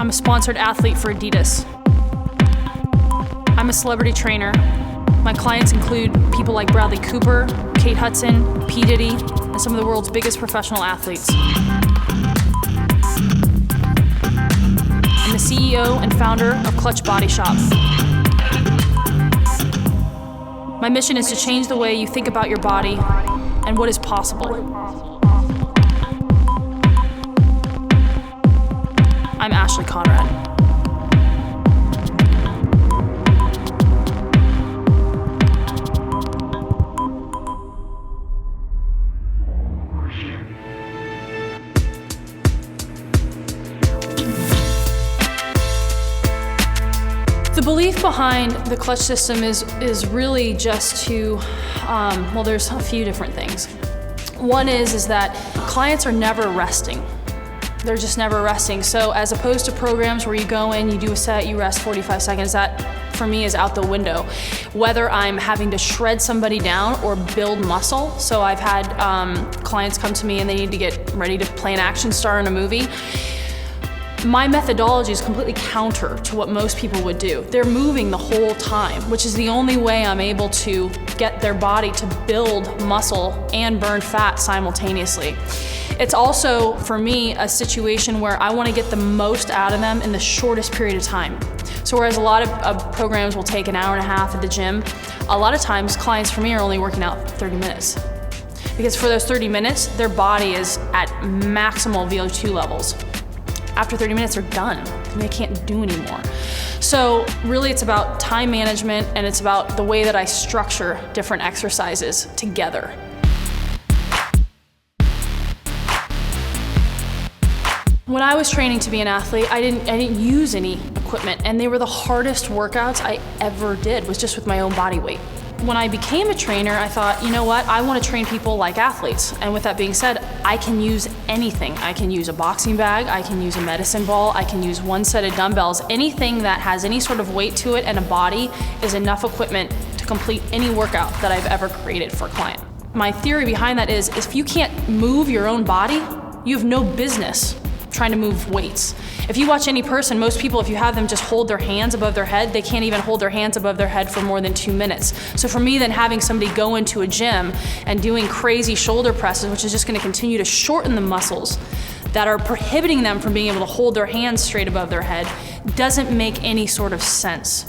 I'm a sponsored athlete for Adidas. I'm a celebrity trainer. My clients include people like Bradley Cooper, Kate Hudson, P. Diddy, and some of the world's biggest professional athletes. I'm the CEO and founder of Clutch Body Shop. My mission is to change the way you think about your body and what is possible. I'm Ashley Conrad. The belief behind the clutch system is really just to, well, there's a few different things. One is that clients are never resting. They're just never resting. So as opposed to programs where you go in, you do a set, you rest 45 seconds, that for me is out the window. Whether I'm having to shred somebody down or build muscle. So I've had clients come to me and they need to get ready to play an action star in a movie. My methodology is completely counter to what most people would do. They're moving the whole time, which is the only way I'm able to get their body to build muscle and burn fat simultaneously. It's also, for me, a situation where I want to get the most out of them in the shortest period of time. So whereas a lot of programs will take an hour and a half at the gym, a lot of times clients for me are only working out 30 minutes. Because for those 30 minutes, their body is at maximal VO2 levels. After 30 minutes, they're done and they can't do anymore. So really it's about time management and it's about the way that I structure different exercises together. When I was training to be an athlete, I didn't use any equipment, and they were the hardest workouts I ever did, was just with my own body weight. When I became a trainer, I thought, you know what, I want to train people like athletes. And with that being said, I can use anything. I can use a boxing bag, I can use a medicine ball, I can use one set of dumbbells. Anything that has any sort of weight to it and a body is enough equipment to complete any workout that I've ever created for a client. My theory behind that is, if you can't move your own body, you have no business trying to move weights. If you watch any person, most people, if you have them just hold their hands above their head, they can't even hold their hands above their head for more than 2 minutes. So for me, then having somebody go into a gym and doing crazy shoulder presses, which is just gonna continue to shorten the muscles that are prohibiting them from being able to hold their hands straight above their head, doesn't make any sort of sense.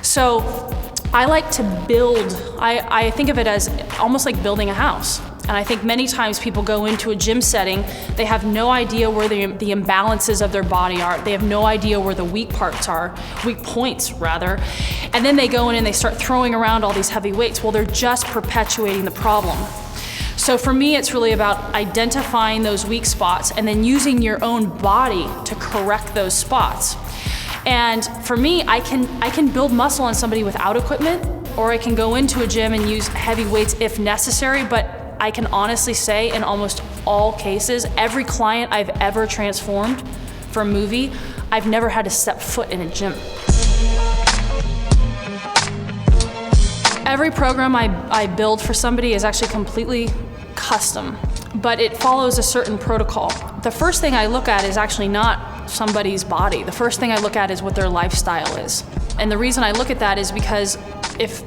So I like to build, I think of it as almost like building a house. And I think many times people go into a gym setting, they have no idea where the imbalances of their body are. They have no idea where the weak points rather. And then they go in and they start throwing around all these heavy weights. Well, they're just perpetuating the problem. So for me, it's really about identifying those weak spots and then using your own body to correct those spots. And for me, I can build muscle on somebody without equipment, or I can go into a gym and use heavy weights if necessary, but I can honestly say in almost all cases, every client I've ever transformed for a movie, I've never had to step foot in a gym. Every program I build for somebody is actually completely custom, but it follows a certain protocol. The first thing I look at is actually not somebody's body. The first thing I look at is what their lifestyle is. And the reason I look at that is because if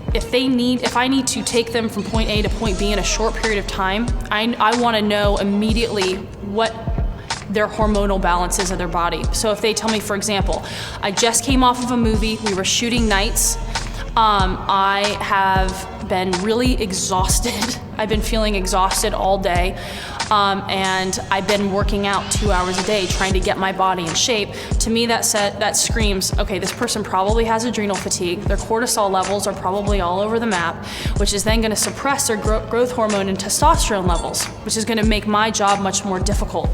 I need to take them from point A to point B in a short period of time, I want to know immediately what their hormonal balance is of their body. So if they tell me, for example, I just came off of a movie, we were shooting nights, I have been really exhausted. I've been feeling exhausted all day. And I've been working out 2 hours a day trying to get my body in shape. To me, that screams, okay, this person probably has adrenal fatigue. Their cortisol levels are probably all over the map, which is then going to suppress their growth hormone and testosterone levels, which is going to make my job much more difficult.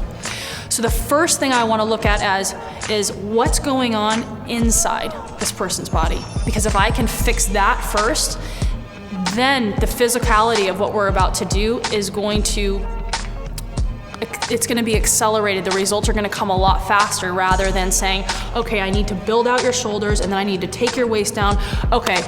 So the first thing I want to look at is what's going on inside this person's body. Because if I can fix that first, then the physicality of what we're about to do is going to be accelerated. The results are going to come a lot faster rather than saying, okay, I need to build out your shoulders and then I need to take your waist down. Okay,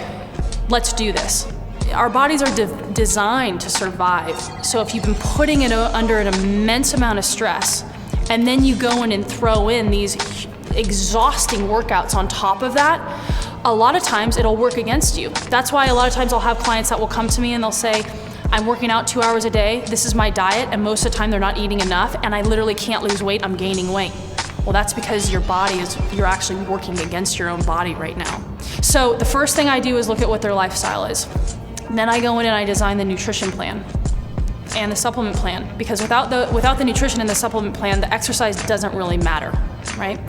let's do this. Our bodies are designed to survive. So if you've been putting it under an immense amount of stress and then you go in and throw in these exhausting workouts on top of that, a lot of times it'll work against you. That's why a lot of times I'll have clients that will come to me and they'll say, I'm working out 2 hours a day, this is my diet, and most of the time they're not eating enough, and I literally can't lose weight, I'm gaining weight. Well, that's because you're actually working against your own body right now. So the first thing I do is look at what their lifestyle is. Then I go in and I design the nutrition plan and the supplement plan, because without the nutrition and the supplement plan, the exercise doesn't really matter, right?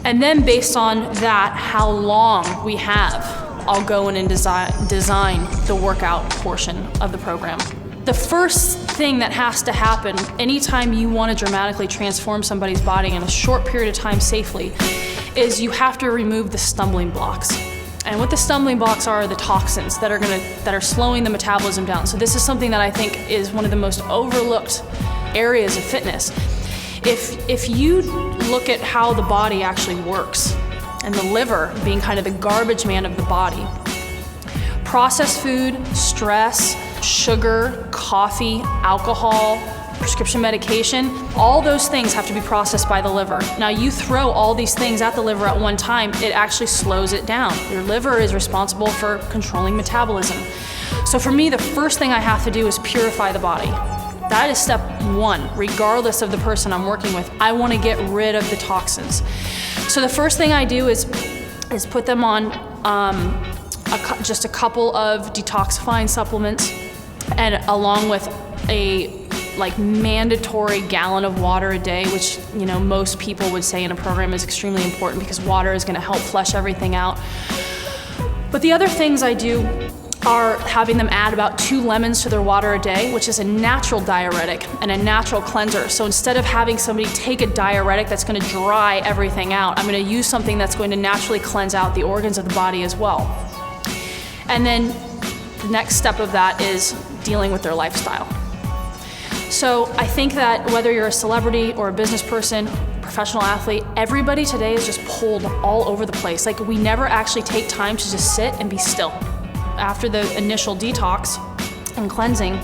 And then based on that, how long we have, I'll go in and design the workout portion of the program. The first thing that has to happen anytime you want to dramatically transform somebody's body in a short period of time safely is you have to remove the stumbling blocks. And what the stumbling blocks are the toxins that are slowing the metabolism down. So this is something that I think is one of the most overlooked areas of fitness. If you look at how the body actually works, and the liver being kind of the garbage man of the body, processed food, stress, sugar, coffee, alcohol, prescription medication, all those things have to be processed by the liver. Now you throw all these things at the liver at one time, it actually slows it down. Your liver is responsible for controlling metabolism. So for me, the first thing I have to do is purify the body. That is step one, regardless of the person I'm working with. I want to get rid of the toxins. So the first thing I do is put them on just a couple of detoxifying supplements, and along with a mandatory gallon of water a day, which most people would say in a program is extremely important because water is going to help flush everything out. But the other things I do are having them add about 2 lemons to their water a day, which is a natural diuretic and a natural cleanser. So instead of having somebody take a diuretic that's going to dry everything out, I'm going to use something that's going to naturally cleanse out the organs of the body as well. And then the next step of that is dealing with their lifestyle. So I think that whether you're a celebrity or a business person, professional athlete, everybody today is just pulled all over the place. Like, we never actually take time to just sit and be still. After the initial detox and cleansing,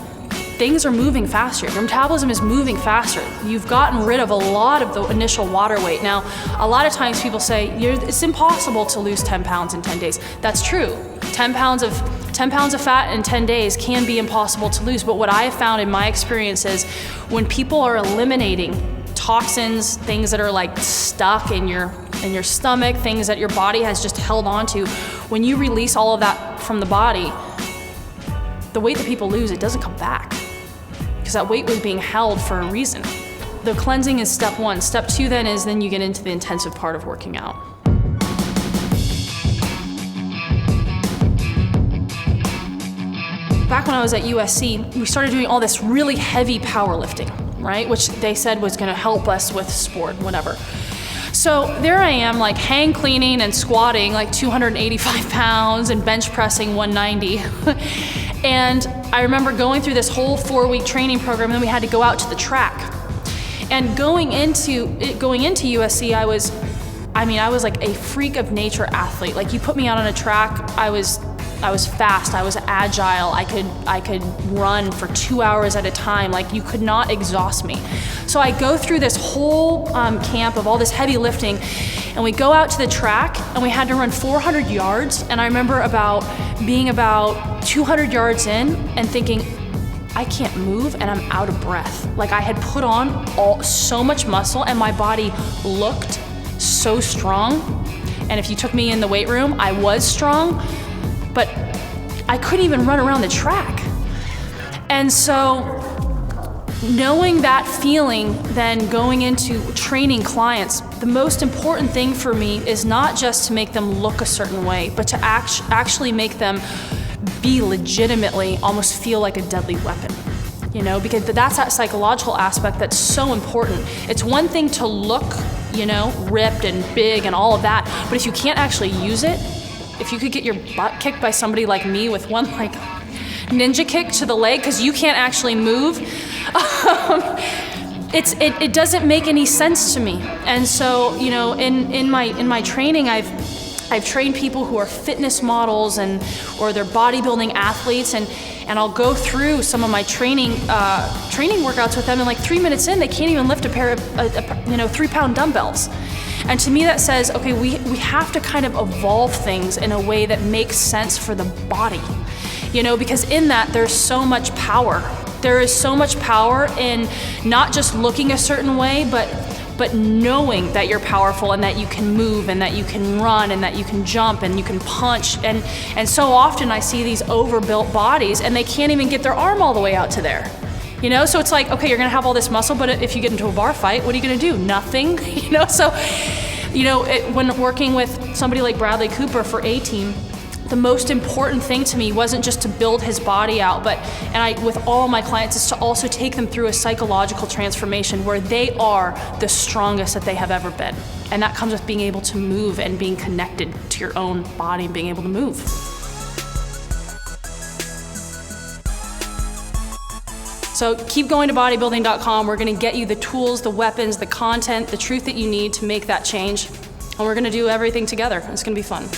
things are moving faster. Your metabolism is moving faster. You've gotten rid of a lot of the initial water weight. Now, a lot of times people say, it's impossible to lose 10 pounds in 10 days. That's true. 10 pounds of fat in 10 days can be impossible to lose. But what I have found in my experience is when people are eliminating toxins, things that are like stuck in your stomach, things that your body has just held on to, when you release all of that from the body, the weight that people lose, it doesn't come back, because that weight was being held for a reason. The cleansing is step one. Step two then you get into the intensive part of working out. Back when I was at USC, we started doing all this really heavy powerlifting, right? Which they said was gonna help us with sport, whatever. So there I am, like hang cleaning and squatting like 285 pounds and bench pressing 190. And I remember going through this whole 4-week training program, and then we had to go out to the track. And going into USC, I was like a freak of nature athlete. Like, you put me out on a track, I was fast, I was agile, I could run for 2 hours at a time. Like, you could not exhaust me. So I go through this whole camp of all this heavy lifting, and we go out to the track, and we had to run 400 yards. And I remember being about 200 yards in and thinking, I can't move and I'm out of breath. Like, I had put on so much muscle and my body looked so strong. And if you took me in the weight room, I was strong, but I couldn't even run around the track. And so knowing that feeling, then going into training clients, the most important thing for me is not just to make them look a certain way, but to actually make them be legitimately almost feel like a deadly weapon. Because that's that psychological aspect that's so important. It's one thing to look, ripped and big and all of that, but if you can't actually use it, if you could get your butt kicked by somebody like me with one like ninja kick to the leg because you can't actually move, it doesn't make any sense to me. And so, in my training, I've trained people who are fitness models or they're bodybuilding athletes, and I'll go through some of my training workouts with them, and like 3 minutes in, they can't even lift a pair of 3-pound dumbbells. And to me that says, okay, we have to kind of evolve things in a way that makes sense for the body. You know, because in that there's so much power. There is so much power in not just looking a certain way, but knowing that you're powerful and that you can move and that you can run and that you can jump and you can punch. And so often I see these overbuilt bodies and they can't even get their arm all the way out to there. You know, so it's like, okay, you're gonna have all this muscle, but if you get into a bar fight, what are you gonna do? Nothing, you know? So, you know, when working with somebody like Bradley Cooper for A-Team, the most important thing to me wasn't just to build his body out, with all of my clients, is to also take them through a psychological transformation where they are the strongest that they have ever been. And that comes with being able to move and being connected to your own body and being able to move. So keep going to Bodybuilding.com. We're gonna get you the tools, the weapons, the content, the truth that you need to make that change. And we're gonna do everything together. It's gonna be fun.